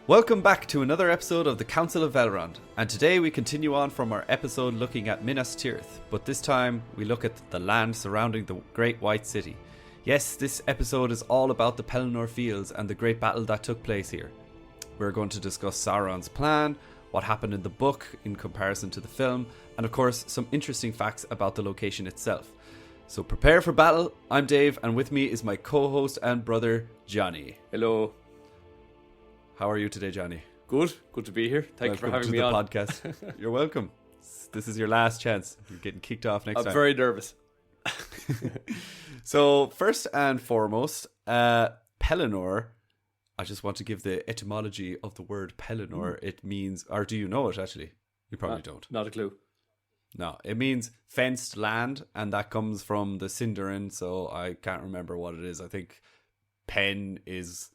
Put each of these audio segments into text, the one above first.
Welcome back to another episode of the Council of Elrond, and today we continue on from our episode looking at Minas Tirith, but this time we look at the land surrounding the Great White City. Yes, this episode is all about the Pelennor Fields and the great battle that took place here. We're going to discuss Sauron's plan, what happened in the book in comparison to the film, and of course some interesting facts about the location itself. So prepare for battle. I'm Dave, and with me is my co-host and brother Johnny. Hello. How are you today, Johnny? Good to be here. Thank you for having me on. Welcome to the podcast. You're welcome. This is your last chance. You're getting kicked off next time. I'm very nervous. So, first and foremost, Pelennor. I just want to give the etymology of the word Pelennor. It means, or do you know it actually? You probably don't. Not a clue. No, it means fenced land, and that comes from the Sindarin, so I can't remember what it is. I think pen is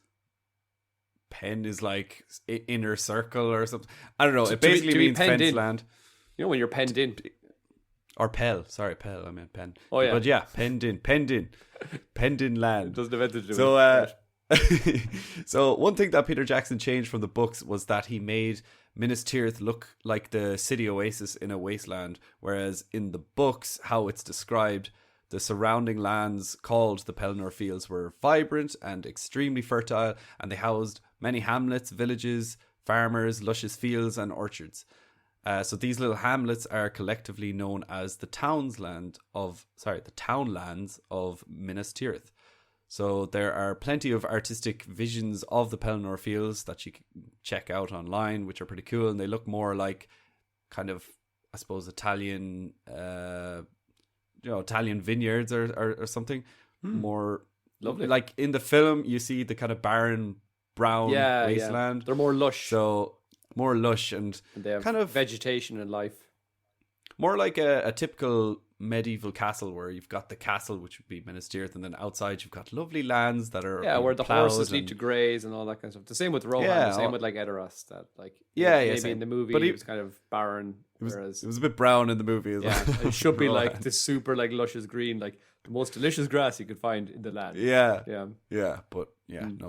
like inner circle or something. I don't know. It basically means fenced land. You know when you're penned in. Or Pell. Sorry, Pell. I meant pen. Oh, yeah. But yeah, penned in. Penned in land. It doesn't have anything to do so, so one thing that Peter Jackson changed from the books was that he made Minas Tirith look like the city oasis in a wasteland, whereas in the books, how it's described, the surrounding lands called the Pelennor Fields were vibrant and extremely fertile, and they housed many hamlets, villages, farmers, luscious fields, and orchards. So these little hamlets are collectively known as the townlands of Minas Tirith. So there are plenty of artistic visions of the Pelennor Fields that you can check out online, which are pretty cool, and they look more like kind of, I suppose, Italian Italian vineyards or something. More lovely. Like in the film, you see the kind of barren brown wasteland. Yeah. They're more lush. So more lush and they have kind of vegetation and life. More like a typical medieval castle, where you've got the castle, which would be Minas Tirith, and then outside you've got lovely lands that are where the horses need to graze and all that kind of stuff. The same with Rohan, the same with like Edoras, that like maybe in the movie it was kind of barren. It was a bit brown in the movie as well. It should be like this super like luscious green, like the most delicious grass you could find in the land. No,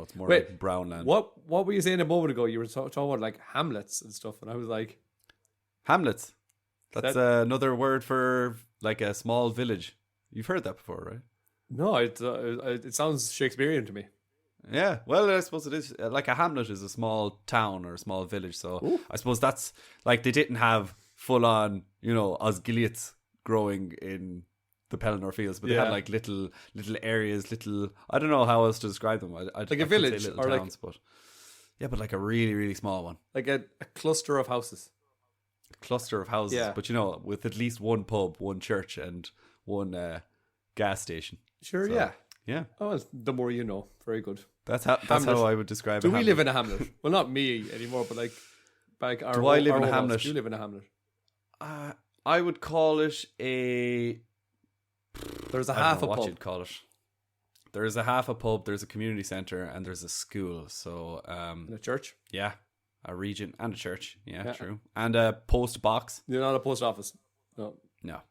it's more like brown land. What were you saying a moment ago? You were talking about like hamlets and stuff, and I was like, hamlets. That's another word for like a small village. You've heard that before, right? No, it sounds Shakespearean to me. Yeah, well, I suppose it is. Like a hamlet is a small town or a small village. So I suppose that's like they didn't have full on, Osgiliaths growing in the Pelennor Fields, but they had like little areas, I don't know how else to describe them. Like a village or towns, but like a really, really small one. Like a cluster of houses. But with at least one pub, one church, and one gas station. Sure, so, yeah. Oh, well, the more you know. Very good. That's how I would describe it. Do we live in a hamlet? Well, not me anymore, but like our. Do I live in a hamlet? Do you live in a hamlet? I would call it a. There's a half a pub. What you'd call it? There's a half a pub. There's a community centre, and there's a school. So and a church. Yeah. A region and a church, yeah, true. And a post box. You're not a post office. No.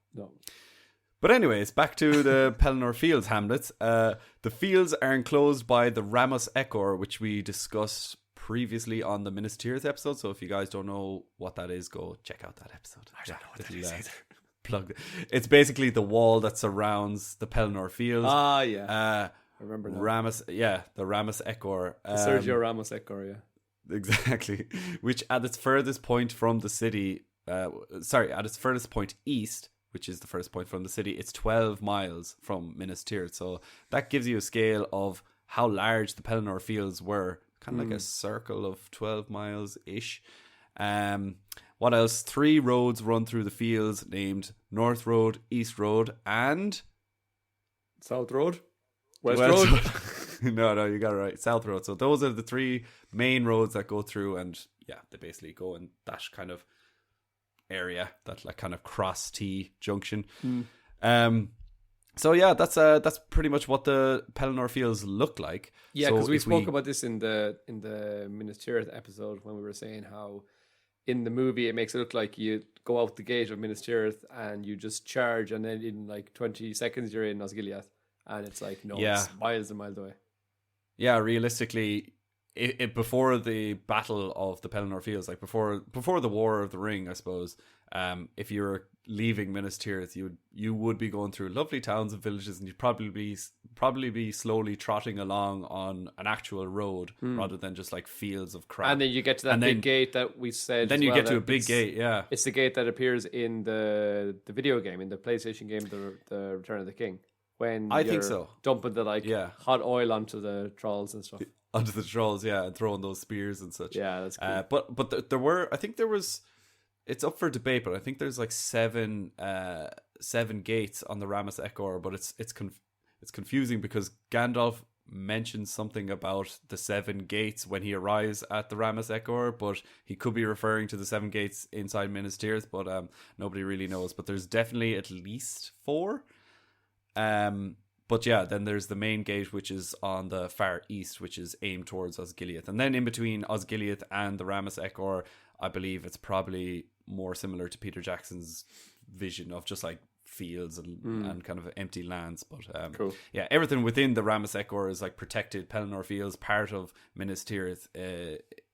But anyways, back to the Pelennor Fields hamlets. The fields are enclosed by the Ramos Echor, which we discussed previously on the Minas Tirith episode. So if you guys don't know what that is, go check out that episode. I don't know what that is either. Plug. It's basically the wall that surrounds the Pelennor Fields. Ah, yeah. I remember that. The Ramos Echor. Sergio Ramos Echor, yeah. Exactly, which at its furthest point from the city, at its furthest point east, which is the furthest point from the city, it's 12 miles from Minas Tirith. So that gives you a scale of how large the Pelennor Fields were, kind of like a circle of 12 miles-ish. What else? 3 roads run through the fields, named North Road, East Road, and... South Road? West Road? No, you got it right. South Road. So those are the 3 main roads that go through, and they basically go in that kind of area, that like kind of cross T junction. So that's pretty much what the Pelennor Fields look like. Yeah, because we spoke about this in the Minas Tirith episode when we were saying how in the movie it makes it look like you go out the gate of Minas Tirith and you just charge, and then in like 20 seconds you're in Osgiliath, and it's like it's miles and miles away. Yeah, realistically, before the battle of the Pelennor Fields, like before the War of the Ring, I suppose. If you were leaving Minas Tirith, you would be going through lovely towns and villages, and you'd probably be slowly trotting along on an actual road rather than just like fields of crap. And then you get to that big gate that we said. Then you get to a big gate, yeah. It's the gate that appears in the video game, in the PlayStation game, the Return of the King. When I think so. Dumping the hot oil onto the trolls and stuff. Onto the trolls, yeah, and throwing those spears and such. Yeah, that's cool. But there were, I think there was, it's up for debate, but I think there's like seven gates on the Ramas Ekor, but it's confusing because Gandalf mentions something about the 7 gates when he arrives at the Ramas Ekor, but he could be referring to the 7 gates inside Minas Tirith, but nobody really knows. But there's definitely at least 4. But yeah, then there's the main gate, which is on the far east, which is aimed towards Osgiliath. And then in between Osgiliath and the Ramas Ekor, I believe it's probably more similar to Peter Jackson's vision of just like fields and kind of empty lands. But cool. Yeah, everything within the Ramas Ekor is like protected Pelennor Fields, part of Minas Tirith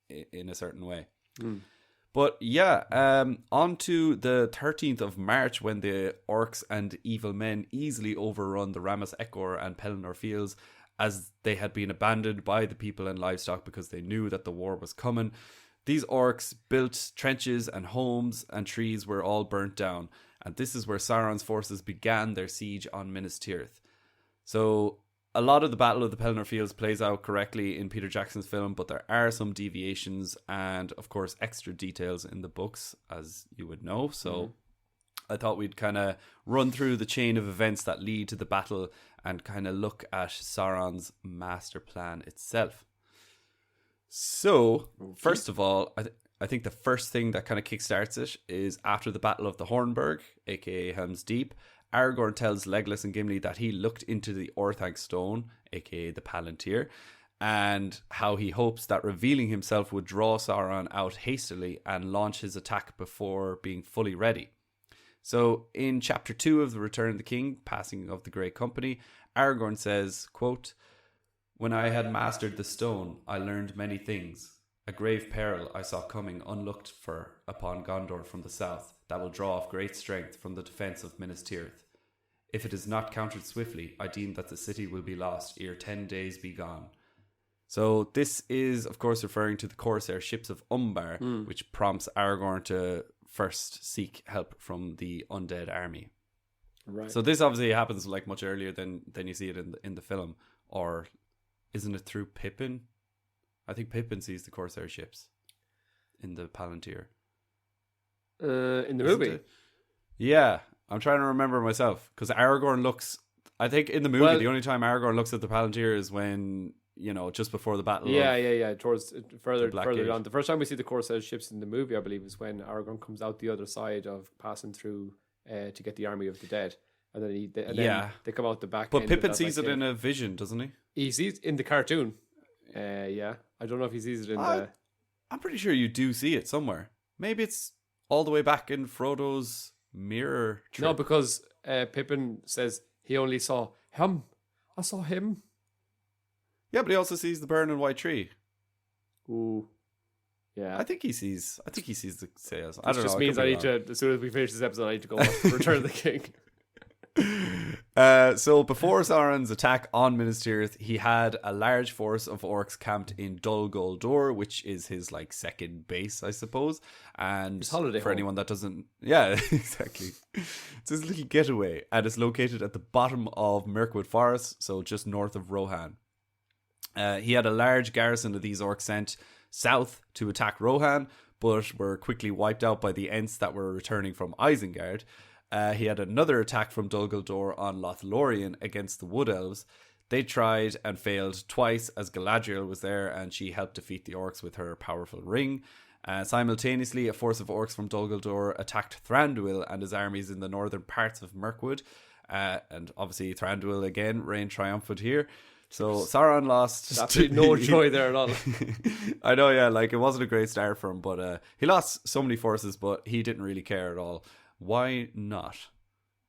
in a certain way. But yeah, on to the 13th of March, when the orcs and evil men easily overrun the Ramas Ekor and Pelennor Fields, as they had been abandoned by the people and livestock because they knew that the war was coming. These orcs built trenches and homes, and trees were all burnt down. And this is where Sauron's forces began their siege on Minas Tirith. So a lot of the Battle of the Pelennor Fields plays out correctly in Peter Jackson's film, but there are some deviations and, of course, extra details in the books, as you would know. So I thought we'd kind of run through the chain of events that lead to the battle and kind of look at Sauron's master plan itself. So, first of all, I think the first thing that kind of kickstarts it is after the Battle of the Hornburg, aka Helm's Deep. Aragorn tells Legolas and Gimli that he looked into the Orthanc Stone, aka the Palantir, and how he hopes that revealing himself would draw Sauron out hastily and launch his attack before being fully ready. So in chapter 2 of The Return of the King, Passing of the Grey Company, Aragorn says, quote, "When I had mastered the stone, I learned many things. A grave peril I saw coming unlooked for upon Gondor from the south, that will draw off great strength from the defence of Minas Tirith. If it is not countered swiftly, I deem that the city will be lost ere 10 days be gone." So this is, of course, referring to the Corsair ships of Umbar, which prompts Aragorn to first seek help from the undead army. Right. So this obviously happens like much earlier than you see it in the film, or isn't it through Pippin? I think Pippin sees the Corsair ships in the Palantir. In the movie? Yeah, I'm trying to remember myself, because Aragorn looks, I think in the movie, the only time Aragorn looks at the Palantir is when, just before the battle. Yeah. Towards further Gate. on. The first time we see the Corsair ships in the movie, I believe, is when Aragorn comes out the other side of passing through to get the army of the dead. And then then they come out the back. But Pippin sees it in a vision, doesn't he? He sees in the cartoon. Yeah. I don't know if he sees it in the... I'm pretty sure you do see it somewhere. Maybe it's all the way back in Frodo's mirror trip. No, because Pippin says he only saw him. I saw him. Yeah, but he also sees the burning white tree. Ooh. Yeah. I think he sees the sails. I don't know. Just means I need to, as soon as we finish this episode, I need to go watch Return of the King. So before Sauron's attack on Minas Tirith, he had a large force of orcs camped in Dol Guldur, which is his like second base, I suppose. And his holiday for home. anyone that doesn't, yeah, exactly, it's his little getaway, and it's located at the bottom of Mirkwood Forest, so just north of Rohan. He had a large garrison of these orcs sent south to attack Rohan, but were quickly wiped out by the Ents that were returning from Isengard. He had another attack from Dol Guldur on Lothlorien against the Wood Elves. They tried and failed twice, as Galadriel was there and she helped defeat the orcs with her powerful ring. Simultaneously, a force of orcs from Dol Guldur attacked Thranduil and his armies in the northern parts of Mirkwood. And obviously Thranduil again reigned triumphant here. So Sauron lost. Absolutely no joy there at all. I know, yeah, like it wasn't a great start for him, but he lost so many forces, but he didn't really care at all. Why not?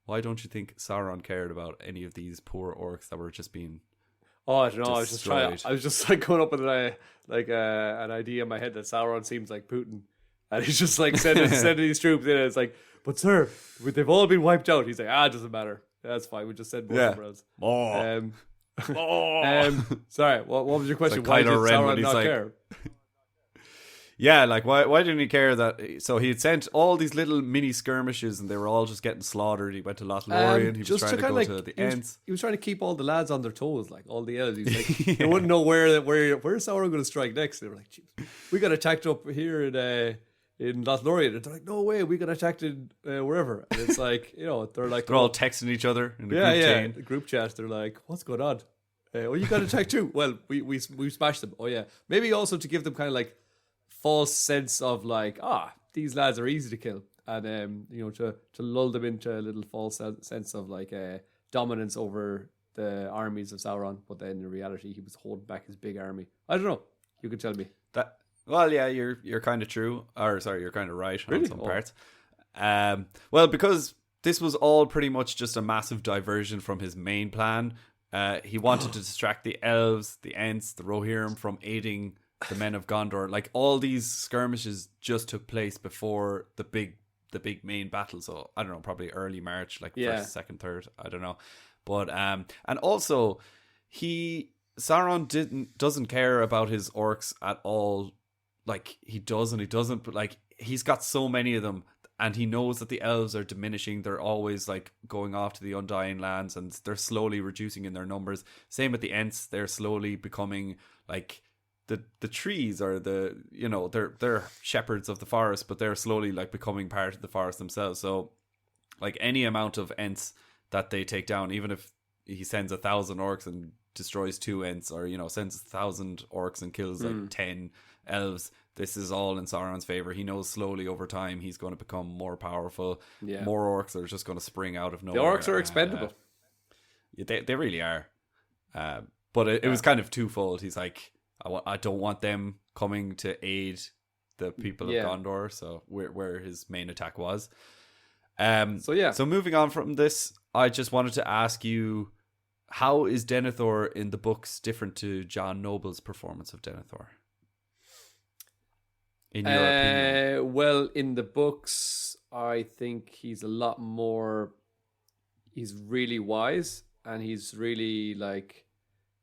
Why don't you think Sauron cared about any of these poor orcs that were just being Oh, I don't know. destroyed. I was just like coming up with an idea in my head that Sauron seems like Putin, and he's just like sending these troops in. And it's like, but sir, they've all been wiped out. He's like, it doesn't matter. That's fine. We just send more somewhere else. Sorry. What was your question? Like Why did Kylo Ren when Sauron he's not like- care? Yeah, like why didn't he care that? So he had sent all these little mini skirmishes, and they were all just getting slaughtered. He went to Lothlorien. He was Just trying to kinda go like, to the he was- ends. He was trying to keep all the lads on their toes, like all the elves. He's like, they wouldn't know where's Sauron going to strike next. They were like, we got attacked up here in Lothlorien. And they're like, no way, we got attacked in wherever. And it's like, they're like, They're all texting each other in the group chain. the group chat. They're like, what's going on? You got attacked too. Well, we smashed them. Oh yeah, maybe also to give them kind of like false sense of like, these lads are easy to kill, and to lull them into a little false sense of like dominance over the armies of Sauron. But then in reality, he was holding back his big army. I don't know. You could tell me That well, yeah, you're kind of true, or sorry, you're kind of right on some parts. Well, because this was all pretty much just a massive diversion from his main plan. He wanted to distract the elves, the Ents, the Rohirrim from aiding the men of Gondor. Like all these skirmishes just took place before the big main battle. So I don't know, probably early March, like first, second, third. I don't know, but and also Sauron doesn't care about his orcs at all. Like he does and he doesn't, but like he's got so many of them. And he knows that the elves are diminishing. They're always like going off to the Undying Lands, and they're slowly reducing in their numbers. Same with the Ents; they're slowly becoming like the trees, or they're shepherds of the forest, but they're slowly like becoming part of the forest themselves. So, like any amount of Ents that they take down, even if he sends 1,000 orcs and destroys 2 Ents, or sends 1,000 orcs and kills like 10 elves. This is all in Sauron's favor. He knows slowly over time he's going to become more powerful. Yeah. More orcs are just going to spring out of nowhere. The orcs are expendable. They really are. But it was kind of twofold. He's like, I don't want them coming to aid the people of Gondor. So where his main attack was. So moving on from this, I just wanted to ask you, how is Denethor in the books different to John Noble's performance of Denethor? In your opinion? Well, in the books, I think he's a lot more. He's really wise, and he's really like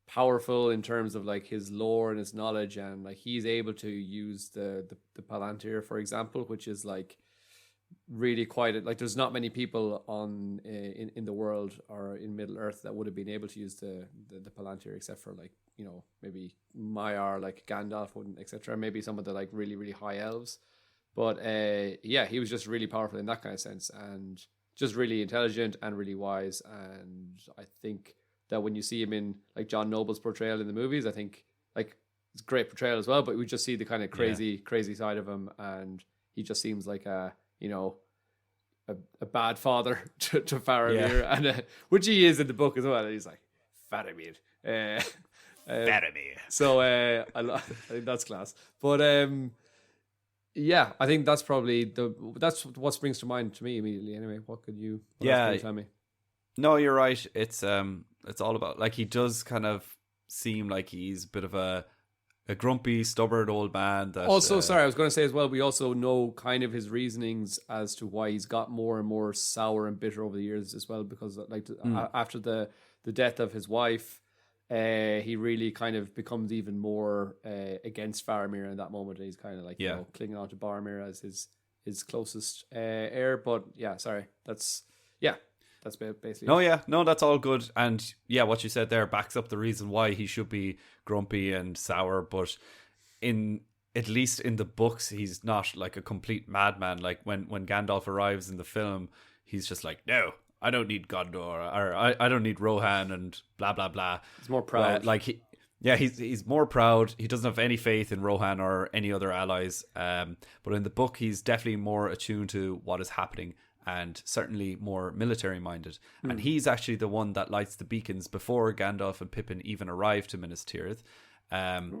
powerful in terms of like his lore and his knowledge, and like he's able to use the Palantir, for example, which is like really quite like there's not many people on in the world or in Middle Earth that would have been able to use the Palantir, except for like maybe Maiar, like Gandalf wouldn't, etc. Maybe some of the like really really high elves, but he was just really powerful in that kind of sense, and just really intelligent and really wise. And I think that when you see him in like John Noble's portrayal in the movies, I think like it's a great portrayal as well, but we just see the kind of crazy side of him, and he just seems like a bad father to Faramir, and which he is in the book as well. And he's like Faramir, Faramir. So I think that's class. But I think that's probably that's what springs to mind to me immediately. Anyway, what else can you tell me? No, you're right. It's all about, like, he does kind of seem like he's a bit of a grumpy, stubborn old man. That also, sorry, I was going to say as well, we also know kind of his reasonings as to why he's got more and more sour and bitter over the years as well, because like after the death of his wife, he really kind of becomes even more against Faramir in that moment. He's kind of like clinging on to Boromir as his closest heir. But that's basically no, that's all good. And what you said there backs up the reason why he should be grumpy and sour, but at least in the books he's not like a complete madman. Like when Gandalf arrives in the film, he's just like, no, I don't need Gondor, or I don't need Rohan, and blah blah blah. He's more proud. He's more proud. He doesn't have any faith in Rohan or any other allies. But in the book, he's definitely more attuned to what is happening, and certainly more military minded. And he's actually the one that lights the beacons before Gandalf and Pippin even arrive to Minas Tirith.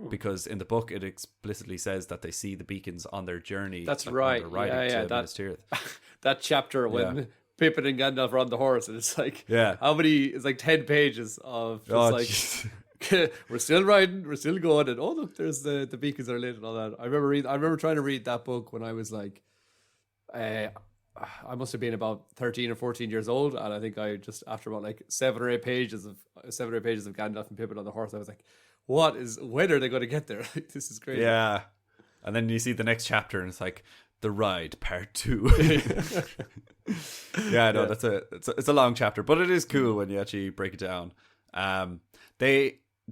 Because in the book it explicitly says that they see the beacons on their journey. That's right. When they're riding to Minas Tirith. That chapter when Pippin and Gandalf are on the horse, and it's like how many? It's like 10 pages of just We're still riding, we're still going, and oh look, there's the beacons are lit and all that. I remember trying to read that book when I was like, I must have been about 13 or 14 years old, and I think I just after about like 7 or 8 pages of Gandalf and Pippin on the horse, I was like, when are they going to get there? Like, this is crazy. Yeah, and then you see the next chapter, and it's like the ride part 2. Yeah, no, Yeah. it's a long chapter, but it is cool when you actually break it down.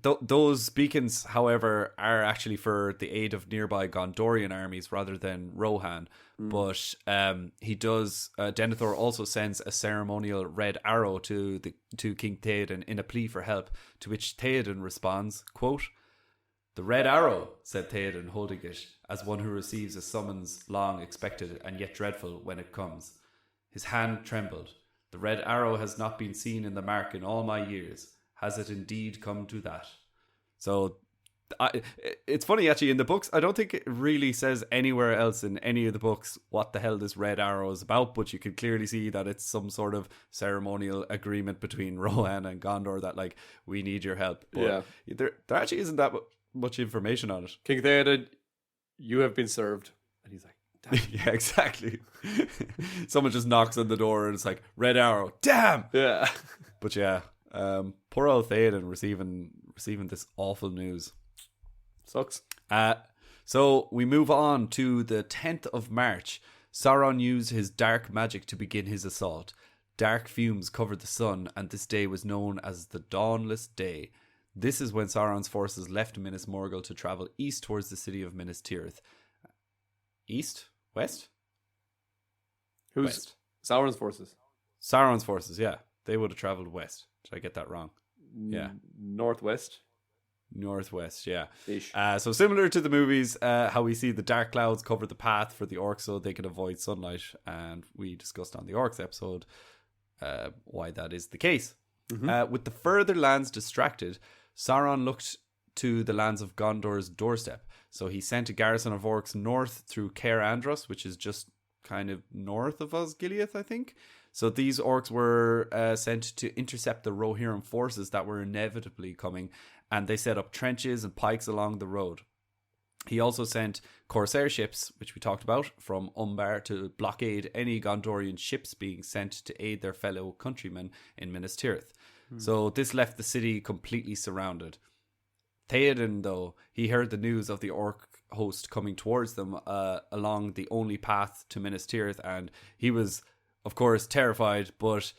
Those beacons, however, are actually for the aid of nearby Gondorian armies rather than Rohan. But Denethor also sends a ceremonial red arrow to King Theoden in a plea for help, to which Theoden responds, quote, "The red arrow," said Theoden, holding it, as one who receives a summons long expected and yet dreadful when it comes. His hand trembled. "The red arrow has not been seen in the mark in all my years. Has it indeed come to that?" So it's funny, actually, in the books, I don't think it really says anywhere else in any of the books what the hell this red arrow is about, but you can clearly see that it's some sort of ceremonial agreement between Rohan and Gondor that, like, we need your help. But there actually isn't that much information on it. King Theoden, you have been served. And he's like, damn. Yeah, exactly. Someone just knocks on the door and it's like, red arrow, damn! Yeah. But yeah, poor old Theoden receiving this awful news. Sucks. So we move on to the 10th of March. Sauron used his dark magic to begin his assault. Dark fumes covered the sun, and this day was known as the Dawnless Day. This is when Sauron's forces left Minas Morgul to travel east towards the city of Minas Tirith. East? West? Who's West. Sauron's forces? Sauron's forces, yeah. They would have travelled west. Did I get that wrong? Yeah. Northwest. Northwest, yeah. Ish. So similar to the movies, how we see the dark clouds cover the path for the orcs so they can avoid sunlight, and we discussed on the orcs episode why that is the case. With the further lands distracted, Sauron looked to the lands of Gondor's doorstep. So he sent a garrison of orcs north through Caer Andros, which is just kind of north of Osgiliath, I think. So these orcs were sent to intercept the Rohirrim forces that were inevitably coming, and they set up trenches and pikes along the road. He also sent corsair ships, which we talked about, from Umbar to blockade any Gondorian ships being sent to aid their fellow countrymen in Minas Tirith. So this left the city completely surrounded. Theoden, though, he heard the news of the orc host coming towards them along the only path to Minas Tirith, and he was, of course, terrified, but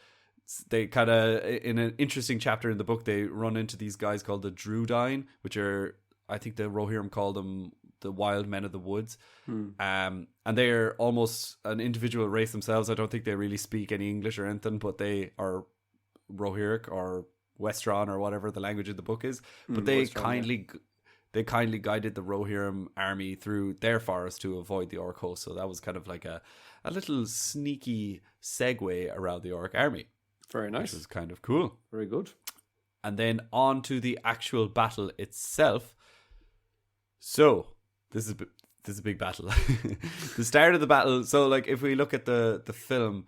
they kind of, in an interesting chapter in the book, they run into these guys called the Drúdain, which are, I think the Rohirrim call them the wild men of the woods. And they're almost an individual race themselves. I don't think they really speak any English or anything, but they are Rohirric or Westron or whatever the language of the book is. But they Westron, kindly guided the Rohirrim army through their forest to avoid the orc host. So that was kind of like a little sneaky segue around the orc army. Very nice. Which is kind of cool. Very good. And then on to the actual battle itself. So this is a big battle. The start of the battle. So, like, if we look at the film,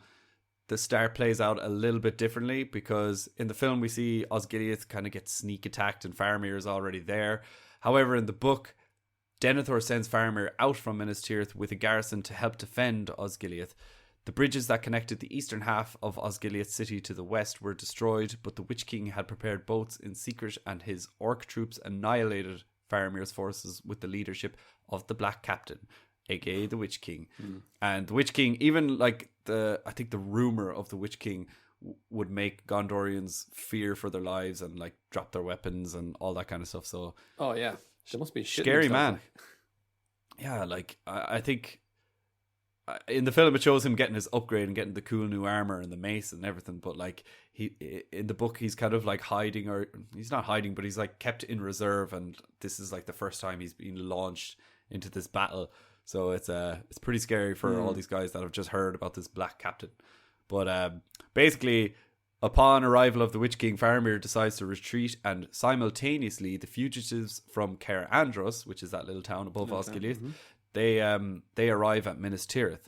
the start plays out a little bit differently, because in the film we see Osgiliath kind of get sneak attacked and Faramir is already there. However, in the book, Denethor sends Faramir out from Minas Tirith with a garrison to help defend Osgiliath. The bridges that connected the eastern half of Osgiliath city to the west were destroyed, but the Witch King had prepared boats in secret, and his orc troops annihilated Faramir's forces with the leadership of the Black Captain, aka the Witch King. And the Witch King, even like I think the rumor of the Witch King would make Gondorians fear for their lives and like drop their weapons and all that kind of stuff. So, oh yeah, there must be scary man. Yeah, like I think in the film it shows him getting his upgrade and getting the cool new armor and the mace and everything, but like in the book he's kind of like hiding, or he's not hiding, but he's like kept in reserve, and this is like the first time he's been launched into this battle. So it's pretty scary for all these guys that have just heard about this Black Captain. But basically, upon arrival of the Witch King, Faramir decides to retreat, and simultaneously the fugitives from Caer Andros, which is that little town above Osgiliath, they arrive at Minas Tirith.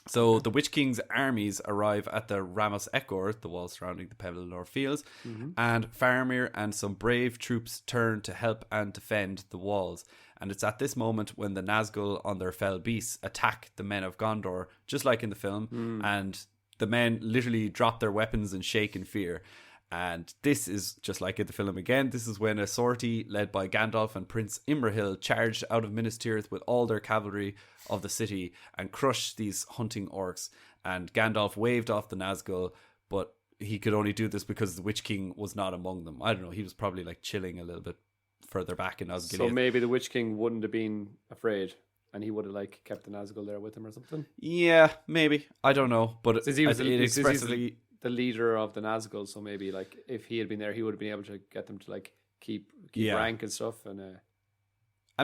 So the Witch King's armies arrive at the Ramos Ekor, the wall surrounding the Pelennor Fields, and Faramir and some brave troops turn to help and defend the walls. And it's at this moment when the Nazgul on their fell beasts attack the men of Gondor, just like in the film, and the men literally drop their weapons and shake in fear. And this is just like in the film again. This is when a sortie led by Gandalf and Prince Imrahil charged out of Minas Tirith with all their cavalry of the city and crushed these hunting orcs. And Gandalf waved off the Nazgul, but he could only do this because the Witch King was not among them. I don't know. He was probably like chilling a little bit further back in Osgiliath. So maybe the Witch King wouldn't have been afraid, and he would have like kept the Nazgul there with him or something. Yeah, maybe. I don't know, but Since he was it expressly the leader of the Nazgul, so maybe like if he had been there, he would have been able to get them to like keep rank and stuff, and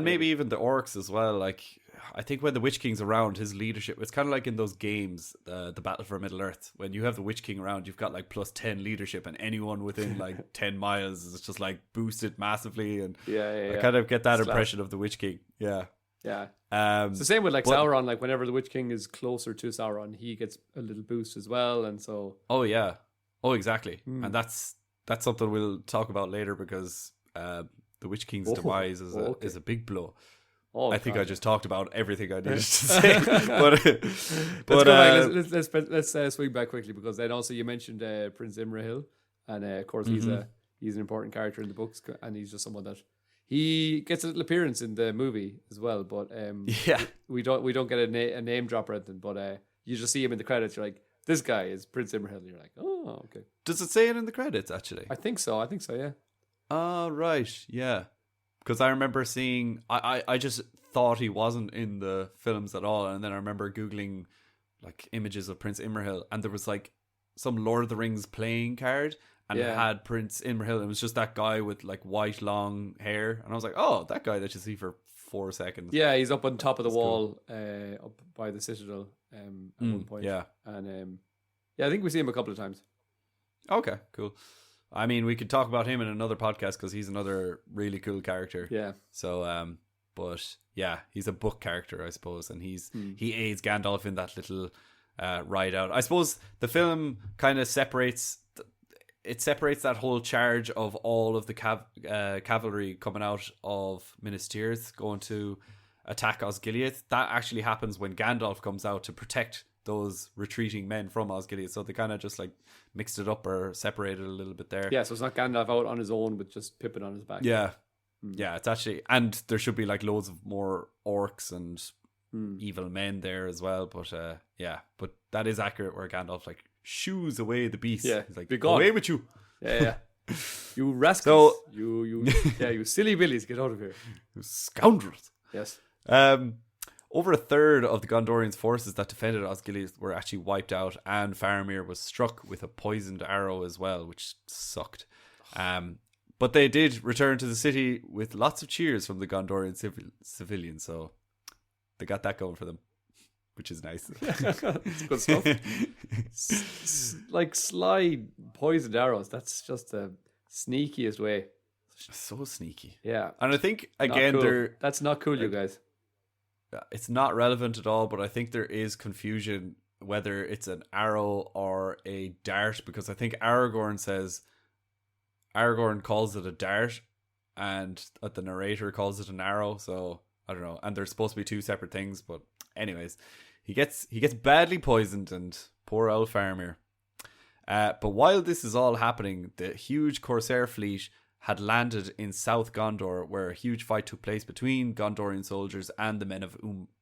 maybe even the orcs as well. Like I think when the Witch King's around, his leadership, it's kind of like in those games, the Battle for Middle Earth. When you have the Witch King around, you've got like plus 10 leadership, and anyone within like 10 miles is just like boosted massively. And I kind of get that impression of the Witch King. Yeah. It's the same with like Sauron. Like whenever the Witch King is closer to Sauron, he gets a little boost as well, and so. Oh yeah. Oh exactly. And that's something we'll talk about later because the Witch King's demise is a big blow. I think I just talked about everything I needed to say. Let's swing back quickly because then also you mentioned Prince Imrahil, and of course he's an important character in the books, and he's just someone that. He gets a little appearance in the movie as well, but we don't get a name drop or anything. But you just see him in the credits. You're like, this guy is Prince Imrahil. And you're like, oh, okay. Does it say it in the credits? Actually, I think so. Yeah. Oh right, yeah. Because I remember seeing. I just thought he wasn't in the films at all, and then I remember googling like images of Prince Imrahil, and there was like some Lord of the Rings playing card. And it had Prince Imrahil. It was just that guy with like white long hair. And I was like, oh, that guy that you see for 4 seconds. Yeah, he's up on top of the wall, up by the Citadel at one point. Yeah. And I think we see him a couple of times. Okay, cool. I mean, we could talk about him in another podcast because he's another really cool character. Yeah. So, but yeah, he's a book character, I suppose. And he aids Gandalf in that little ride out. I suppose the film kind of separates that whole charge of all of the cavalry coming out of Minas Tirith going to attack Osgiliath. That actually happens when Gandalf comes out to protect those retreating men from Osgiliath. So they kind of just like mixed it up or separated a little bit there. Yeah, so it's not Gandalf out on his own with just Pippin on his back. Yeah. Yeah, it's actually... And there should be like loads of more orcs and evil men there as well. But but that is accurate where Gandalf like shoos away the beast. Yeah, he's like, be gone. Away with you. Yeah. You rascals. So, you silly billies, get out of here. You scoundrels. Yes. Over a third of the Gondorians' forces that defended Osgiliath were actually wiped out, and Faramir was struck with a poisoned arrow as well, which sucked. But they did return to the city with lots of cheers from the Gondorian civilians, so they got that going for them, which is nice. It's good stuff. Like sly poisoned arrows, that's just the sneakiest way. So sneaky. Yeah. And I think, again, that's not cool, you guys. It's not relevant at all, but I think there is confusion whether it's an arrow or a dart, because I think Aragorn calls it a dart and the narrator calls it an arrow, so I don't know. And they're supposed to be two separate things, but anyways, he gets badly poisoned, and poor old Faramir. But while this is all happening, the huge Corsair fleet had landed in South Gondor, where a huge fight took place between Gondorian soldiers and the men of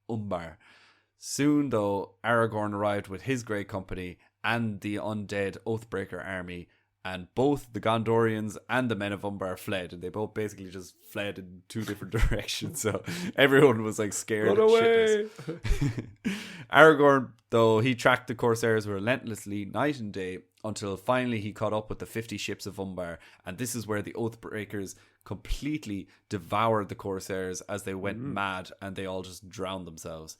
Umbar. Soon, though, Aragorn arrived with his great company and the undead Oathbreaker army, and both the Gondorians and the men of Umbar fled, and they both basically just fled in two different directions, so everyone was like scared. Run away! Aragorn, though, he tracked the Corsairs relentlessly night and day until finally he caught up with the 50 ships of Umbar, and this is where the Oathbreakers completely devoured the Corsairs as they went mad, and they all just drowned themselves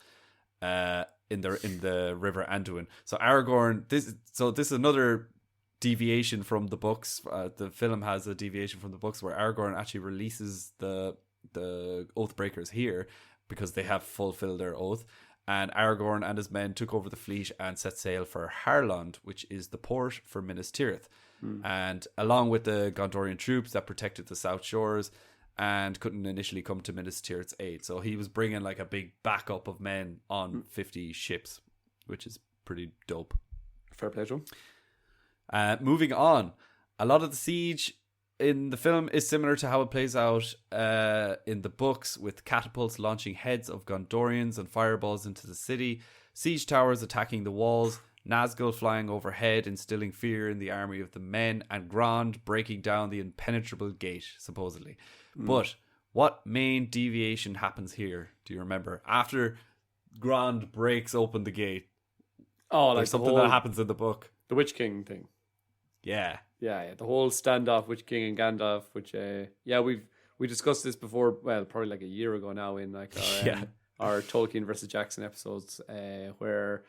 in the River Anduin. So Aragorn, this is another deviation from the books. The film has a deviation from the books where Aragorn actually releases the Oathbreakers here because they have fulfilled their oath. and Aragorn and his men took over the fleet and set sail for Harland, which is the port for Minas Tirith. And along with the Gondorian troops that protected the South Shores and couldn't initially come to Minas Tirith's aid. So he was bringing like a big backup of men on 50 ships, which is pretty dope. Fair play to him. Moving on, a lot of the siege in the film is similar to how it plays out in the books, with catapults launching heads of Gondorians and fireballs into the city, siege towers attacking the walls, Nazgul flying overhead, instilling fear in the army of the men, and Grond breaking down the impenetrable gate, supposedly. But what main deviation happens here? Do you remember? After Grond breaks open the gate, like something that happens in the book. The Witch King thing. Yeah. Yeah. The whole standoff, Witch King and Gandalf, which, we discussed this before, well, probably like a year ago now in like our Tolkien versus Jackson episodes, where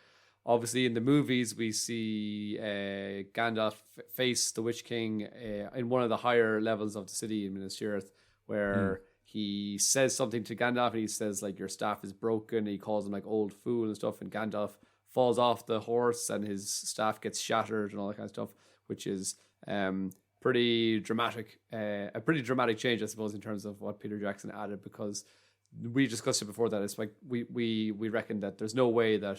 obviously in the movies we see Gandalf face the Witch King in one of the higher levels of the city in Minas Tirith, where he says something to Gandalf and he says like, your staff is broken. He calls him like old fool and stuff, and Gandalf falls off the horse and his staff gets shattered and all that kind of stuff, which is pretty dramatic. A pretty dramatic change, I suppose, in terms of what Peter Jackson added, because we discussed it before that it's like we reckon that there's no way that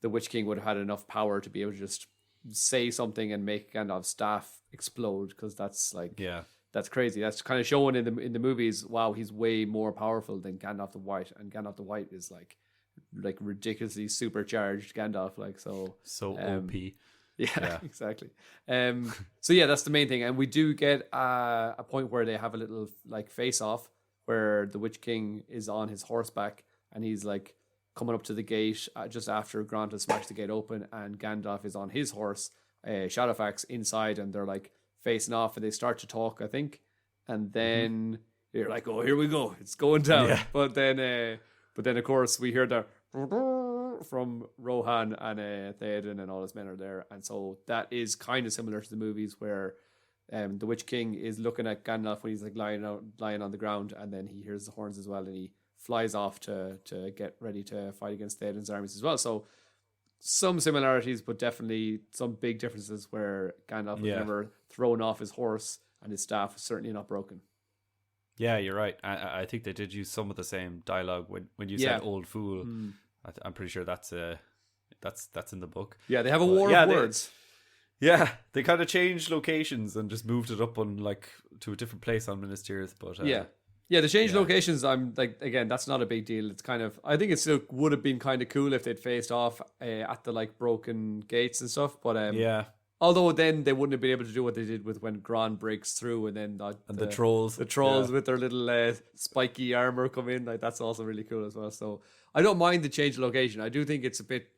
the Witch King would have had enough power to be able to just say something and make Gandalf's staff explode, because that's like that's crazy. That's kind of shown in the movies. Wow, he's way more powerful than Gandalf the White, and Gandalf the White is like ridiculously supercharged Gandalf, like so OP. Yeah, exactly. So yeah, that's the main thing, and we do get a point where they have a little like face off where the Witch King is on his horseback and he's like coming up to the gate just after Grant has smashed the gate open, and Gandalf is on his horse, Shadowfax inside, and they're like facing off and they start to talk, I think, and then you're like, oh, here we go, it's going down. Yeah. But then of course we hear the from Rohan and Theoden and all his men are there, and so that is kind of similar to the movies where the Witch King is looking at Gandalf when he's like lying on the ground, and then he hears the horns as well, and he flies off to get ready to fight against Theoden's armies as well. So some similarities, but definitely some big differences where Gandalf was never thrown off his horse and his staff was certainly not broken. Yeah, you're right. I think they did use some of the same dialogue when you said old fool. I'm pretty sure that's in the book. Yeah, they have a war of words. They kind of changed locations and just moved it up on like to a different place on Minas Tirith. But they changed locations. I'm like, again, that's not a big deal. It's kind of, I think it still would have been kind of cool if they'd faced off at the like broken gates and stuff. But although then they wouldn't have been able to do what they did with when Grond breaks through, and then the trolls with their little spiky armor come in. Like that's also really cool as well. So I don't mind the change of location. I do think it's a bit,